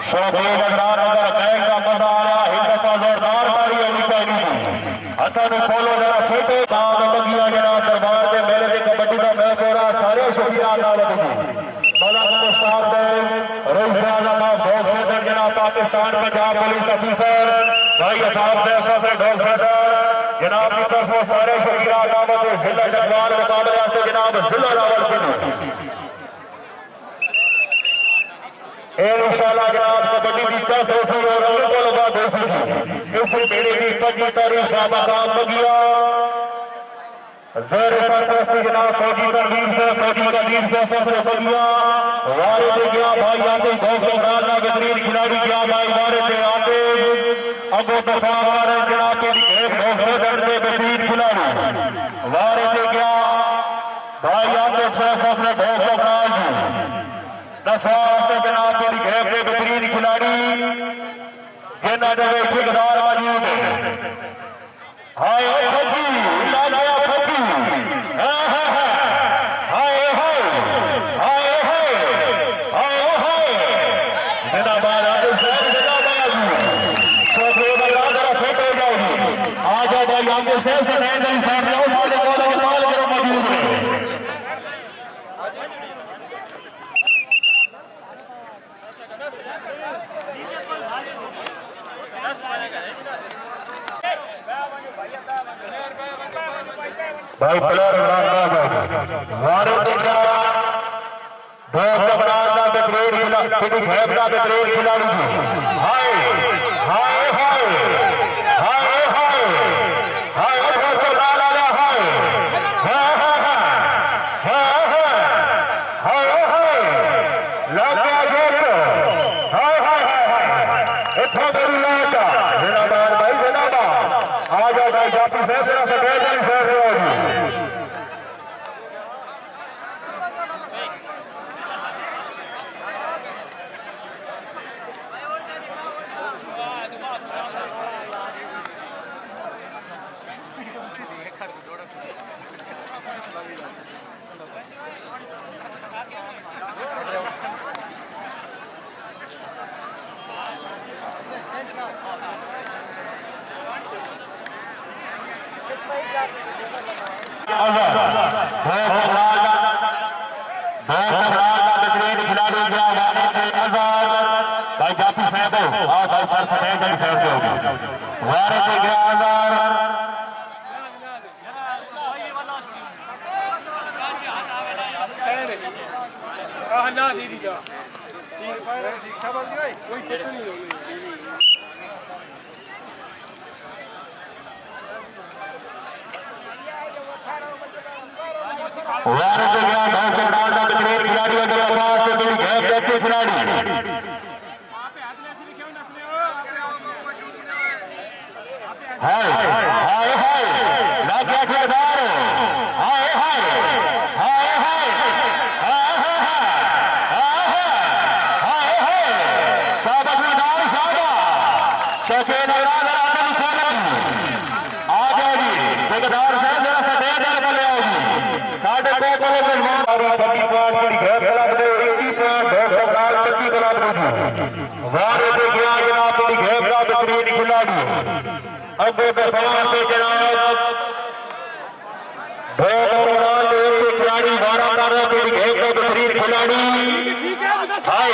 शोभे नजरान अगर बैंक का मजा आ रहा है दफा जोरदार मारी होनी चाहिए हथा ने खोलो जरा फेटे नाम बगिया जनाब दरबार के मेले के कबड्डी का मैच हो रहा सारे शुक्रिया दावत की मौलाना मुश्ताक साहब रोहित साहब ढोल फेडर जनाब पाकिस्तान पंजाब पुलिस ऑफिसर भाई साहब से ढोल फेडर जनाब की तरफ सारे शुक्रिया दावत जिला जगवाल मुकाबले से जनाब जिला रावलपिंडी इंशाअल्लाह जनाब कबड्डी की 400 और रंग को लगा देसी इस मेले की 25 तारीख का मकाम बगिया ज़ेर सरपरस्ती जनाब फौजी तनवीर से सबसे बगिया वारे से गया भाई आते बहुत घबराना बेहतरीन खिलाड़ी क्या भाई वारे से आते अबो दफा वारे जनाब के एक बेहतरीन खिलाड़ी वारे से गया भाई आते सबसे बहुत घबराना दफा जनाब की घेर के बेहतरीन खिलाड़ी जिन्होंने ठेकेदार मौजूद है हाय फकी लालिया फकी हाय हाय हाय हाय हाय जिंदाबाद जिंदाबाद छोटे बड़ा जरा फिट हो जाएगी आ जाओ भाई आगे से नए नए साथ जाओ सारे कॉलेज माल करो मौजूद है भाई प्लेयर वारे खिलाड़ी हाय हाय हाय हाय हाय हाय आ जाओ भाई जाती से तेरा सफेद अबे बसार से जनाब खिलाड़ी वारा कर रहे घेर का बेहतरीन खिलाड़ी हाय